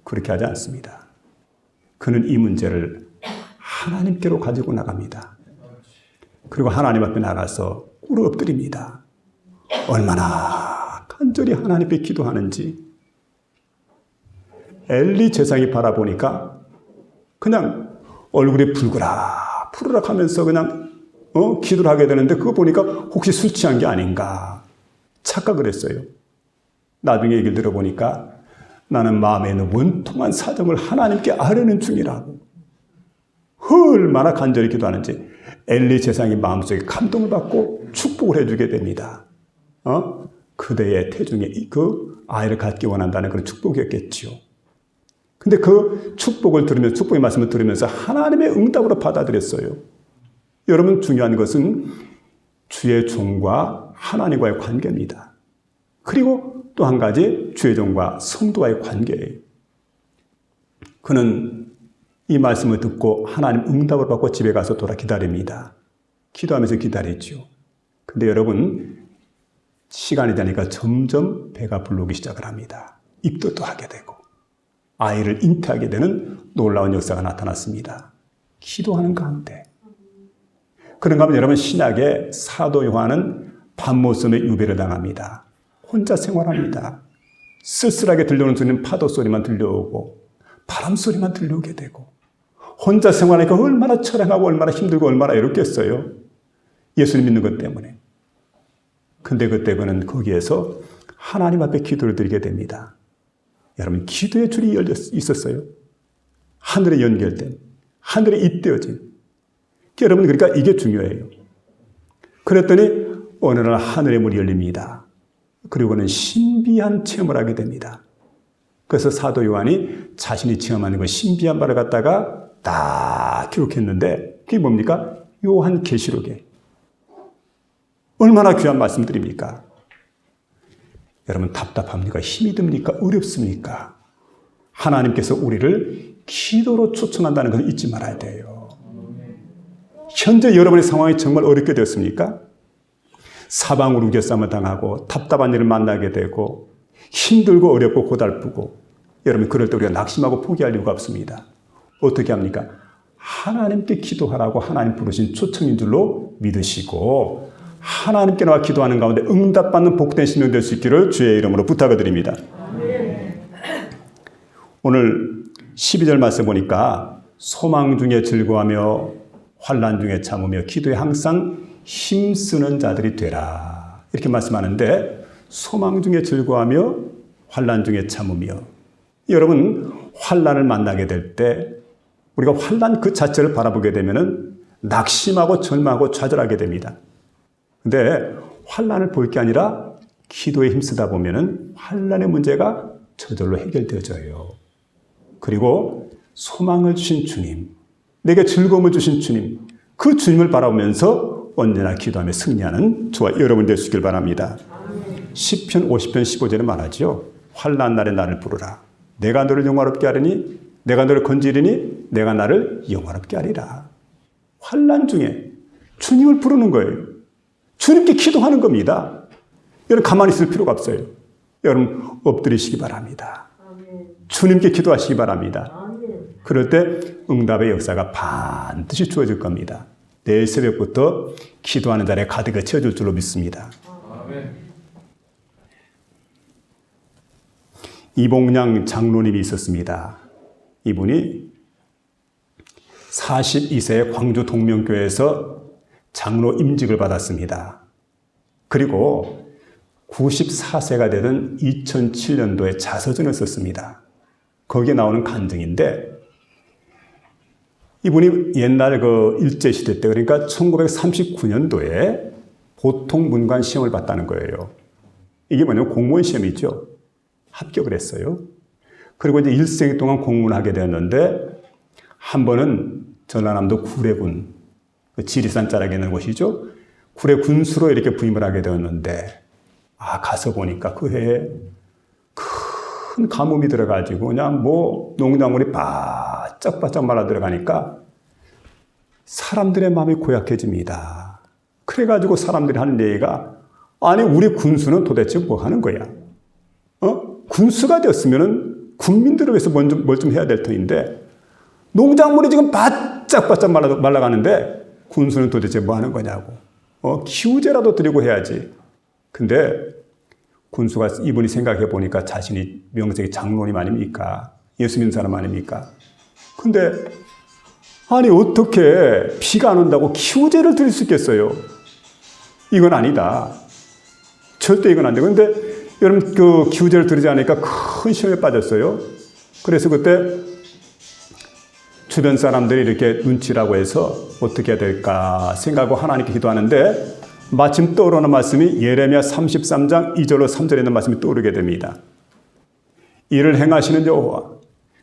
그렇게 하지 않습니다. 그는 이 문제를 하나님께로 가지고 나갑니다. 그리고 하나님 앞에 나가서 꿇어 엎드립니다. 얼마나 간절히 하나님 앞에 기도하는지. 엘리 제사장이 바라보니까 그냥 얼굴이 붉으락 하면서 그냥 기도를 하게 되는데 그거 보니까 혹시 술 취한 게 아닌가 착각을 했어요. 나중에 얘기를 들어보니까 나는 마음에 있는 원통한 사정을 하나님께 아뢰는 중이라고. 얼마나 간절히 기도하는지 엘리 제사장이 마음속에 감동을 받고 축복을 해주게 됩니다. 그대의 태중에 그 아이를 갖기 원한다는 그런 축복이었겠지요. 근데 그 축복을 들으면서, 축복의 말씀을 들으면서 하나님의 응답으로 받아들였어요. 여러분, 중요한 것은 주의 종과 하나님과의 관계입니다. 그리고 또 한 가지 주의 종과 성도와의 관계예요. 그는 이 말씀을 듣고 하나님 응답을 받고 집에 가서 돌아 기다립니다. 기도하면서 기다리죠. 근데 여러분, 시간이 지나니까 점점 배가 부르기 시작을 합니다. 입덧도 하게 되고 아이를 잉태하게 되는 놀라운 역사가 나타났습니다. 기도하는 가운데. 그런가 하면 여러분, 신약의 사도 요한은 밤모섬에 유배를 당합니다. 혼자 생활합니다. 쓸쓸하게 들려오는 소리는 파도 소리만 들려오고 바람 소리만 들려오게 되고 혼자 생활하니까 얼마나 처량하고 얼마나 힘들고 얼마나 외롭겠어요. 예수님 믿는 것 때문에. 근데 그때 그는 거기에서 하나님 앞에 기도를 드리게 됩니다. 여러분, 기도의 줄이 열려 있었어요. 하늘에 연결된, 하늘에 잇대어진. 여러분, 그러니까 이게 중요해요. 그랬더니 어느 날 하늘의 문이 열립니다. 그리고 그는 신비한 체험을 하게 됩니다. 그래서 사도 요한이 자신이 체험하는 그 신비한 바를 갖다가 다 기록했는데 그게 뭡니까? 요한계시록에. 얼마나 귀한 말씀드립니까? 여러분, 답답합니까? 힘이 듭니까? 어렵습니까? 하나님께서 우리를 기도로 초청한다는 것을 잊지 말아야 돼요. 현재 여러분의 상황이 정말 어렵게 되었습니까? 사방으로 우겨싸움을 당하고 답답한 일을 만나게 되고 힘들고 어렵고 고달프고 여러분, 그럴 때 우리가 낙심하고 포기할 이유가 없습니다. 어떻게 합니까? 하나님께 기도하라고 하나님 부르신 초청인 줄로 믿으시고 하나님께 나와 기도하는 가운데 응답받는 복된 심령 될 수 있기를 주의 이름으로 부탁을 드립니다. 오늘 12절 말씀 보니까 소망 중에 즐거워하며 환난 중에 참으며 기도에 항상 힘쓰는 자들이 되라. 이렇게 말씀하는데 소망 중에 즐거워하며 환난 중에 참으며. 여러분, 환난을 만나게 될 때 우리가 환난 그 자체를 바라보게 되면은 낙심하고 절망하고 좌절하게 됩니다. 근데 환난을 볼 게 아니라 기도에 힘쓰다 보면은 환난의 문제가 저절로 해결되어져요. 그리고 소망을 주신 주님, 내게 즐거움을 주신 주님, 그 주님을 바라보면서 언제나 기도하며 승리하는 저와 여러분 될 수 있길 바랍니다. 시편 50편 15절에 말하죠. 환난 날에 나를 부르라. 내가 너를 영화롭게 하리니, 내가 너를 건지리니, 내가 나를 영화롭게 하리라. 환난 중에 주님을 부르는 거예요. 주님께 기도하는 겁니다. 여러분, 가만히 있을 필요가 없어요. 여러분, 엎드리시기 바랍니다. 주님께 기도하시기 바랍니다. 그럴 때 응답의 역사가 반드시 주어질 겁니다. 내일 새벽부터 기도하는 자리에 가득히 채워줄 줄로 믿습니다. 이봉량 장로님이 있었습니다. 이분이 42세에 광주 동명교회에서 장로 임직을 받았습니다. 그리고 94세가 되던 2007년도에 자서전을 썼습니다. 거기에 나오는 간증인데 이분이 옛날 그 일제시대 때, 그러니까 1939년도에 보통 문관 시험을 봤다는 거예요. 이게 뭐냐면 공무원 시험이죠. 합격을 했어요. 그리고 이제 일생 동안 공무원을 하게 되었는데 한 번은 전라남도 구례군, 지리산 자락에 있는 곳이죠. 구례 군수로 이렇게 부임을 하게 되었는데 가서 보니까 그 해에 큰 가뭄이 들어가지고 그냥 뭐 농작물이 바짝바짝 말라 들어가니까 사람들의 마음이 고약해집니다. 그래가지고 사람들이 하는 얘기가 아니 우리 군수는 도대체 뭐 하는 거야? 군수가 되었으면은 국민들을 위해서 뭘 좀 해야 될 터인데 농작물이 지금 바짝바짝 말라가는데 군수는 도대체 뭐 하는 거냐고. 기우제라도 드리고 해야지. 근데 군수가 이분이 생각해 보니까 자신이 명색이 장로님 아닙니까? 예수 믿는 사람 아닙니까? 근데 아니 어떻게 비가 안 온다고 기우제를 드릴 수 있겠어요? 이건 아니다. 절대 이건 안 돼. 근데 여러분 그 기우제를 드리지 않으니까 큰 시험에 빠졌어요. 그래서 그때 주변 사람들이 이렇게 눈치라고 해서 어떻게 해야 될까 생각하고 하나님께 기도하는데 마침 떠오르는 말씀이 예레미야 33장 2절로 3절에 있는 말씀이 떠오르게 됩니다. 이를 행하시는 여호와,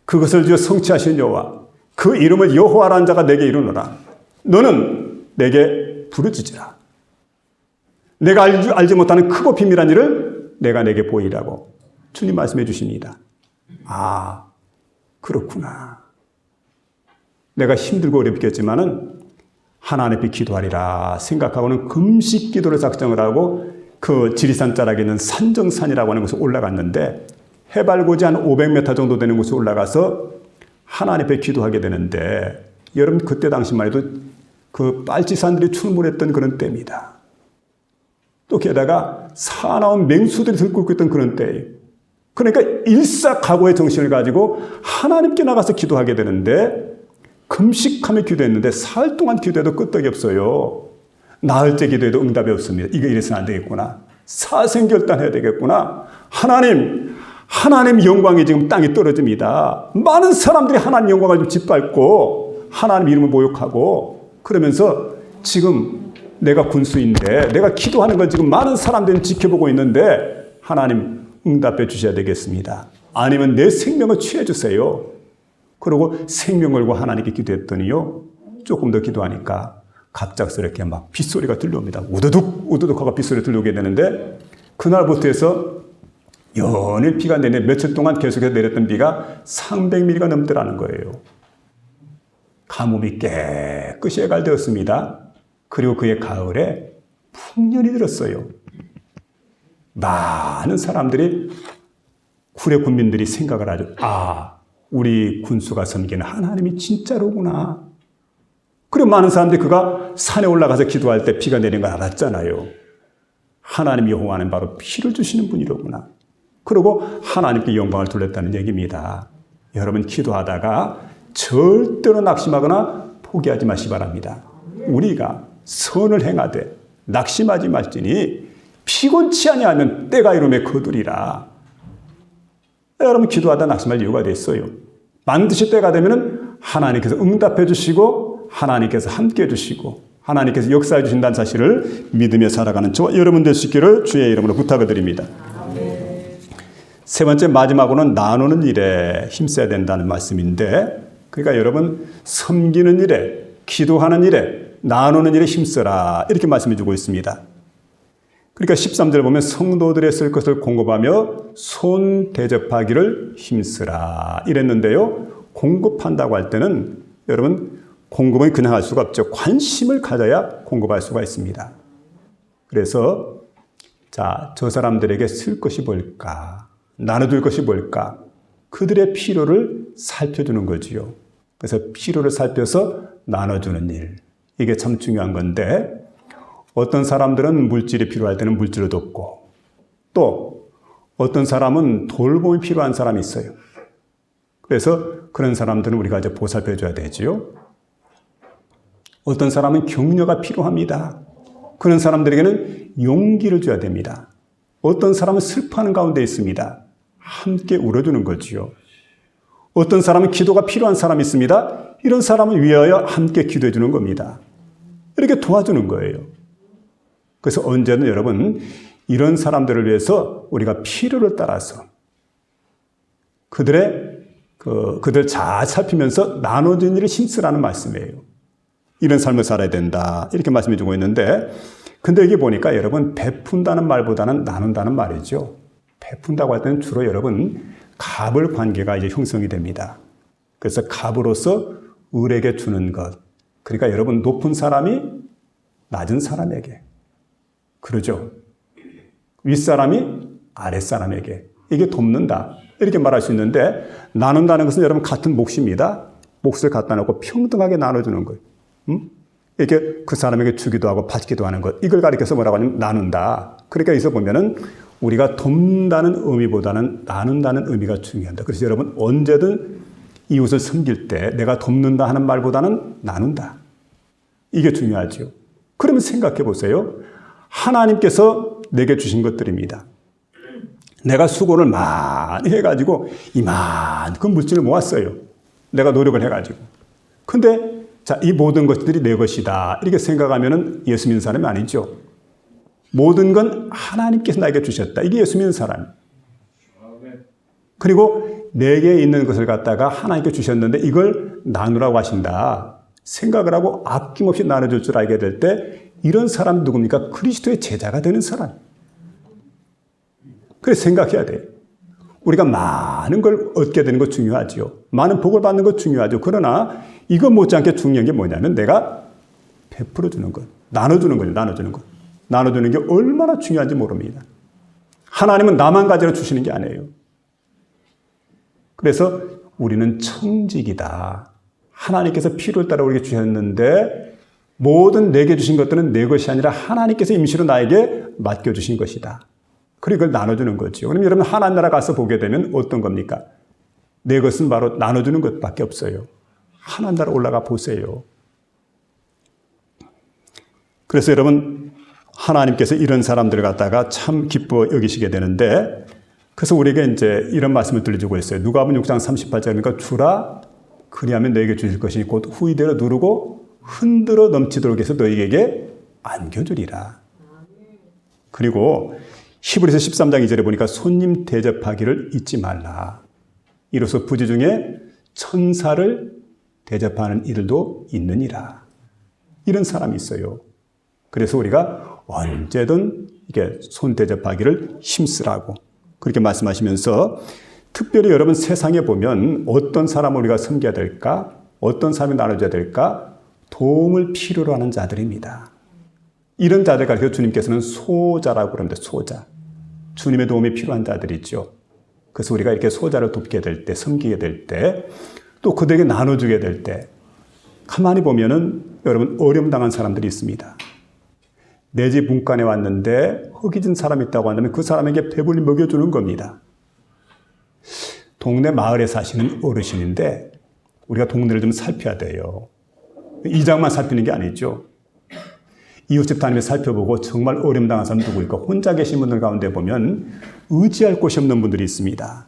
그것을 지어 성취하시는 여호와, 그 이름을 여호와라는 자가 내게 이르노라. 너는 내게 부르짖으라. 내가 알지 못하는 크고 비밀한 일을 내가 내게 보이라고 주님 말씀해 주십니다. 아, 그렇구나. 내가 힘들고 어렵겠지만은 하나님 앞에 기도하리라 생각하고는 금식 기도를 작정을 하고 그 지리산 자락에 있는 산정산이라고 하는 곳에 올라갔는데 해발고지 한 500m 정도 되는 곳에 올라가서 하나님 앞에 기도하게 되는데 여러분 그때 당시만 해도 그 빨치산들이 출몰했던 그런 때입니다. 또 게다가 사나운 맹수들이 들끓고 있던 그런 때예요. 그러니까 일사각오의 정신을 가지고 하나님께 나가서 기도하게 되는데 금식하며 기도했는데 사흘 동안 기도해도 끄떡이 없어요. 나흘째 기도해도 응답이 없습니다. 이거 이래서는 안 되겠구나. 사생결단해야 되겠구나. 하나님 영광이 지금 땅에 떨어집니다. 많은 사람들이 하나님 영광을 좀 짓밟고 하나님 이름을 모욕하고 그러면서 지금 내가 군수인데 내가 기도하는 걸 지금 많은 사람들이 지켜보고 있는데 하나님 응답해 주셔야 되겠습니다. 아니면 내 생명을 취해 주세요. 그리고 생명 걸고 하나님께 기도했더니요. 조금 더 기도하니까 갑작스럽게 막 빗소리가 들려옵니다. 우두둑 우두둑 하고 빗소리 들려오게 되는데 그날부터 해서 연일 비가 내내 며칠 동안 계속해서 내렸던 비가 300mm가 넘더라는 거예요. 가뭄이 깨끗이 해갈되었습니다. 그리고 그의 가을에 풍년이 들었어요. 많은 사람들이 구례 군민들이 생각을 하죠. 우리 군수가 섬기는 하나님이 진짜로구나. 그리고 많은 사람들이 그가 산에 올라가서 기도할 때 비가 내리는 걸 알았잖아요. 하나님 여호와는 바로 피를 주시는 분이로구나. 그리고 하나님께 영광을 돌렸다는 얘기입니다. 여러분 기도하다가 절대로 낙심하거나 포기하지 마시기 바랍니다. 우리가 선을 행하되 낙심하지 말지니 피곤치 아니하면 때가 이름에 거두리라. 여러분 기도하다 낙심할 이유가 됐어요. 반드시 때가 되면 하나님께서 응답해 주시고 하나님께서 함께 해 주시고 하나님께서 역사해 주신다는 사실을 믿으며 살아가는 저와 여러분 될 수 있기를 주의 이름으로 부탁을 드립니다. 세 번째 마지막으로는 나누는 일에 힘써야 된다는 말씀인데 그러니까 여러분 섬기는 일에 기도하는 일에 나누는 일에 힘써라 이렇게 말씀해 주고 있습니다. 그러니까 13절 보면 성도들의 쓸 것을 공급하며 손 대접하기를 힘쓰라 이랬는데요. 공급한다고 할 때는 여러분 공급은 그냥 할 수가 없죠. 관심을 가져야 공급할 수가 있습니다. 그래서 저 사람들에게 쓸 것이 뭘까? 나눠줄 것이 뭘까? 그들의 필요를 살펴주는 거지요. 그래서 필요를 살펴서 나눠주는 일. 이게 참 중요한 건데 어떤 사람들은 물질이 필요할 때는 물질을 돕고 또 어떤 사람은 돌봄이 필요한 사람이 있어요. 그래서 그런 사람들은 우리가 이제 보살펴 줘야 되지요. 어떤 사람은 격려가 필요합니다. 그런 사람들에게는 용기를 줘야 됩니다. 어떤 사람은 슬퍼하는 가운데 있습니다. 함께 울어주는 거지요. 어떤 사람은 기도가 필요한 사람이 있습니다. 이런 사람을 위하여 함께 기도해 주는 겁니다. 이렇게 도와주는 거예요. 그래서 언제는 여러분 이런 사람들을 위해서 우리가 필요를 따라서 그들 잘 살피면서 나눠진 일을 힘쓰라는 말씀이에요. 이런 삶을 살아야 된다 이렇게 말씀해 주고 있는데 근데 여기 보니까 여러분 베푼다는 말보다는 나눈다는 말이죠. 베푼다고 할 때는 주로 여러분 갑을 관계가 이제 형성이 됩니다. 그래서 갑으로서 을에게 주는 것. 그러니까 여러분 높은 사람이 낮은 사람에게 그러죠. 윗사람이 아랫사람에게 이게 돕는다. 이렇게 말할 수 있는데 나눈다는 것은 여러분 같은 몫입니다. 몫을 갖다 놓고 평등하게 나눠주는 거예요. 이렇게 그 사람에게 주기도 하고 받기도 하는 것. 이걸 가리켜서 뭐라고 하냐면 나눈다. 그러니까 여기서 보면은 우리가 돕는다는 의미보다는 나눈다는 의미가 중요한다. 그래서 여러분 언제든 이웃을 섬길 때 내가 돕는다 하는 말보다는 나눈다. 이게 중요하죠. 그러면 생각해 보세요. 하나님께서 내게 주신 것들입니다. 내가 수고를 많이 해가지고 이만큼 물질을 모았어요. 내가 노력을 해가지고. 근데 자, 이 모든 것들이 내 것이다. 이렇게 생각하면은 예수 믿는 사람이 아니죠. 모든 건 하나님께서 나에게 주셨다. 이게 예수 믿는 사람. 그리고 내게 있는 것을 갖다가 하나님께 주셨는데 이걸 나누라고 하신다. 생각을 하고 아낌없이 나눠줄 줄 알게 될 때 이런 사람 누굽니까? 그리스도의 제자가 되는 사람. 그래서 생각해야 돼요. 우리가 많은 걸 얻게 되는 것 중요하죠. 많은 복을 받는 것 중요하죠. 그러나 이것 못지않게 중요한 게 뭐냐면 내가 베풀어 주는 것, 나눠주는 거죠. 나눠주는 것. 나눠주는 게 얼마나 중요한지 모릅니다. 하나님은 나만 가지러 주시는 게 아니에요. 그래서 우리는 청직이다. 하나님께서 필요에 따라 우리에게 주셨는데 모든 내게 주신 것들은 내 것이 아니라 하나님께서 임시로 나에게 맡겨주신 것이다. 그리고 그걸 나눠주는 거죠. 그럼 여러분 하나님 나라 가서 보게 되면 어떤 겁니까? 내 것은 바로 나눠주는 것밖에 없어요. 하나님 나라 올라가 보세요. 그래서 여러분 하나님께서 이런 사람들을 갖다가 참 기뻐 여기시게 되는데 그래서 우리에게 이제 이런 말씀을 들려주고 있어요. 누가복음 6장 38절이니까 주라 그리하면 너에게 주실 것이니 곧 후이대로 누르고 흔들어 넘치도록 해서 너에게 안겨주리라. 그리고 히브리서 13장 2절에 보니까 손님 대접하기를 잊지 말라. 이로써 부지 중에 천사를 대접하는 일도 있느니라. 이런 사람이 있어요. 그래서 우리가 언제든 이게 손 대접하기를 힘쓰라고 그렇게 말씀하시면서 특별히 여러분 세상에 보면 어떤 사람을 우리가 섬겨야 될까? 어떤 사람이 나눠줘야 될까? 도움을 필요로 하는 자들입니다. 이런 자들 가르쳐 주님께서는 소자라고 그럽니다. 소자. 주님의 도움이 필요한 자들이죠. 그래서 우리가 이렇게 소자를 돕게 될 때, 섬기게 될 때, 또 그들에게 나눠주게 될 때, 가만히 보면은 여러분 어려움 당한 사람들이 있습니다. 내 집 문간에 왔는데 허기진 사람이 있다고 한다면 그 사람에게 배불리 먹여주는 겁니다. 동네 마을에 사시는 어르신인데 우리가 동네를 좀 살펴야 돼요. 이장만 살피는 게 아니죠. 이웃집 다니며 살펴보고 정말 어려움 당한 사람 누구일까? 혼자 계신 분들 가운데 보면 의지할 곳이 없는 분들이 있습니다.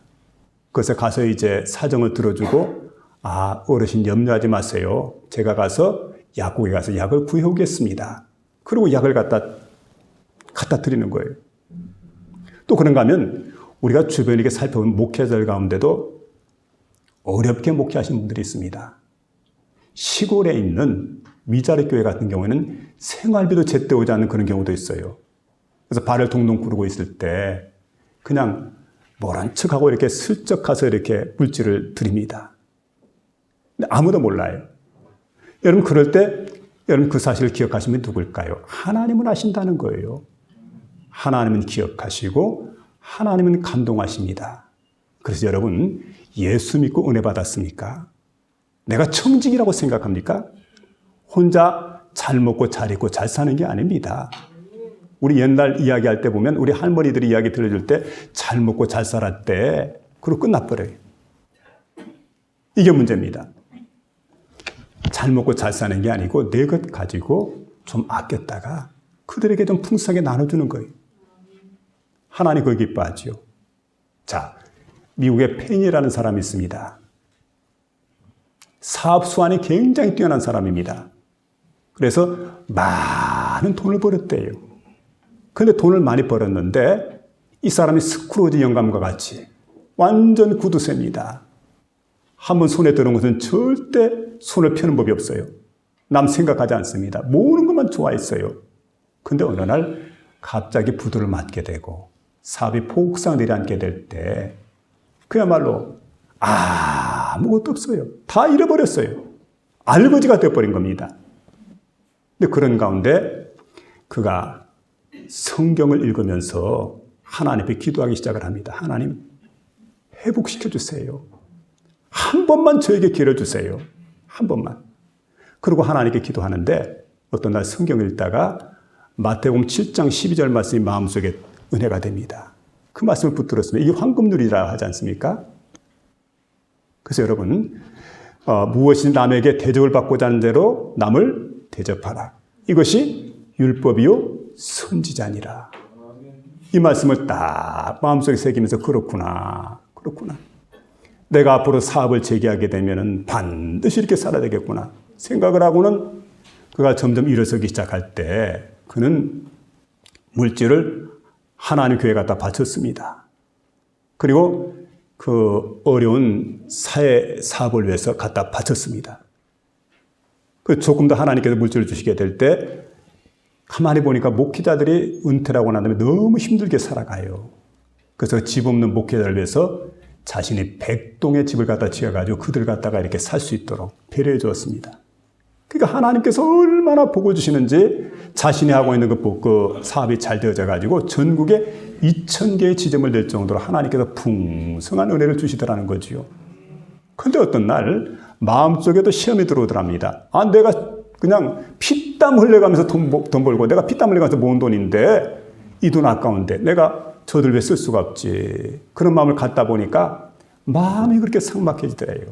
그래서 가서 이제 사정을 들어주고 어르신 염려하지 마세요. 제가 가서 약국에 가서 약을 구해오겠습니다. 그리고 약을 갖다 드리는 거예요. 또 그런가 하면 우리가 주변에 이렇게 살펴보면 목회자들 가운데도 어렵게 목회하시는 분들이 있습니다. 시골에 있는 미자리 교회 같은 경우에는 생활비도 제때 오지 않는 그런 경우도 있어요. 그래서 발을 동동 구르고 있을 때 그냥 모른 척하고 이렇게 슬쩍 가서 이렇게 물질을 드립니다. 근데 아무도 몰라요. 여러분 그럴 때 여러분 그 사실을 기억하시면 누굴까요? 하나님은 아신다는 거예요. 하나님은 기억하시고 하나님은 감동하십니다. 그래서 여러분 예수 믿고 은혜 받았습니까? 내가 청직이라고 생각합니까? 혼자 잘 먹고 잘 입고 잘 사는 게 아닙니다. 우리 옛날 이야기할 때 보면 우리 할머니들이 이야기 들려줄 때 잘 먹고 잘 살았대. 그리고 끝나버려요. 이게 문제입니다. 잘 먹고 잘 사는 게 아니고 내 것 가지고 좀 아꼈다가 그들에게 좀 풍성하게 나눠주는 거예요. 하나님 그걸 기뻐하죠. 자, 미국에 펜이라는 사람이 있습니다. 사업 수완이 굉장히 뛰어난 사람입니다. 그래서 많은 돈을 벌었대요. 그런데 돈을 많이 벌었는데 이 사람이 스크루지 영감과 같이 완전 구두쇠입니다. 한번 손에 들어온 것은 절대 손을 펴는 법이 없어요. 남 생각하지 않습니다. 모으는 것만 좋아했어요. 근데 어느 날 갑자기 부도를 맞게 되고 사업이 폭삭 내려앉게 될 때 그야말로 아무것도 없어요. 다 잃어버렸어요. 알거지가 되어버린 겁니다. 근데 그런 가운데 그가 성경을 읽으면서 하나님 앞에 기도하기 시작을 합니다. 하나님, 회복시켜 주세요. 한 번만 저에게 기회를 주세요. 한 번만. 그리고 하나님께 기도하는데 어떤 날 성경을 읽다가 마태복음 7장 12절 말씀이 마음속에 은혜가 됩니다. 그 말씀을 붙들었으면 이게 황금률이라 하지 않습니까? 그래서 여러분 무엇이 남에게 대접을 받고자 하는 대로 남을 대접하라. 이것이 율법이요 선지자니라. 이 말씀을 딱 마음속에 새기면서 그렇구나. 내가 앞으로 사업을 재개하게 되면 반드시 이렇게 살아야 되겠구나 생각을 하고는 그가 점점 일어서기 시작할 때 그는 물질을 하나님 교회에 갖다 바쳤습니다. 그리고 그 어려운 사회 사업을 위해서 갖다 바쳤습니다. 그 조금 더 하나님께서 물질을 주시게 될 때 가만히 보니까 목회자들이 은퇴를 하고 난 다음에 너무 힘들게 살아가요. 그래서 집 없는 목회자를 위해서 자신이 100동의 집을 갖다 지어가지고 그들 갖다가 이렇게 살 수 있도록 배려해 주었습니다. 그러니까 하나님께서 얼마나 복을 주시는지 자신이 하고 있는 그 사업이 잘 되어져 가지고 전국에 2,000개의 지점을 낼 정도로 하나님께서 풍성한 은혜를 주시더라는 거지요. 그런데 어떤 날 마음속에도 시험이 들어오더랍니다. 내가 그냥 피땀 흘려가면서 돈 벌고 내가 피땀 흘려가면서 모은 돈인데 이 돈 아까운데 내가 저들 왜 쓸 수가 없지. 그런 마음을 갖다 보니까 마음이 그렇게 삭막해지더래요.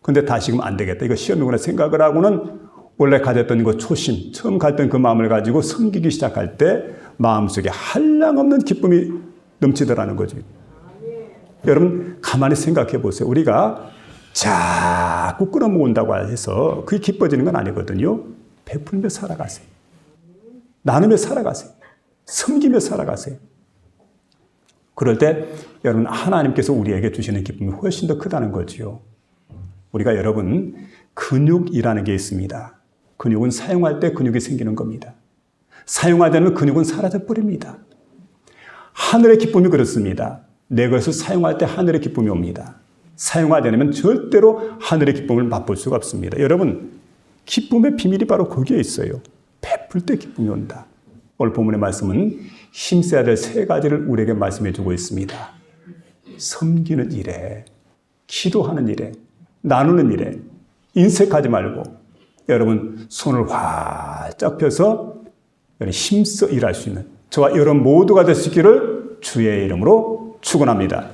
근데 다시금 안 되겠다. 이거 시험이구나 생각을 하고는 원래 가졌던 그 초심, 처음 갔던 그 마음을 가지고 섬기기 시작할 때 마음속에 한량없는 기쁨이 넘치더라는 거죠. 여러분 가만히 생각해 보세요. 우리가 자꾸 끌어모은다고 해서 그게 기뻐지는 건 아니거든요. 베풀며 살아가세요. 나누며 살아가세요. 섬기며 살아가세요. 그럴 때 여러분 하나님께서 우리에게 주시는 기쁨이 훨씬 더 크다는 거지요. 우리가 여러분 근육이라는 게 있습니다. 근육은 사용할 때 근육이 생기는 겁니다. 사용하지 않으면 근육은 사라져 버립니다. 하늘의 기쁨이 그렇습니다. 내 것을 사용할 때 하늘의 기쁨이 옵니다. 사용하지 않으면 절대로 하늘의 기쁨을 맛볼 수가 없습니다. 여러분 기쁨의 비밀이 바로 거기에 있어요. 베풀 때 기쁨이 온다. 오늘 본문의 말씀은 힘써야 될 3가지를 우리에게 말씀해 주고 있습니다. 섬기는 일에, 기도하는 일에, 나누는 일에, 인색하지 말고 여러분 손을 활짝 펴서 힘써 일할 수 있는 저와 여러분 모두가 될 수 있기를 주의 이름으로 축원합니다.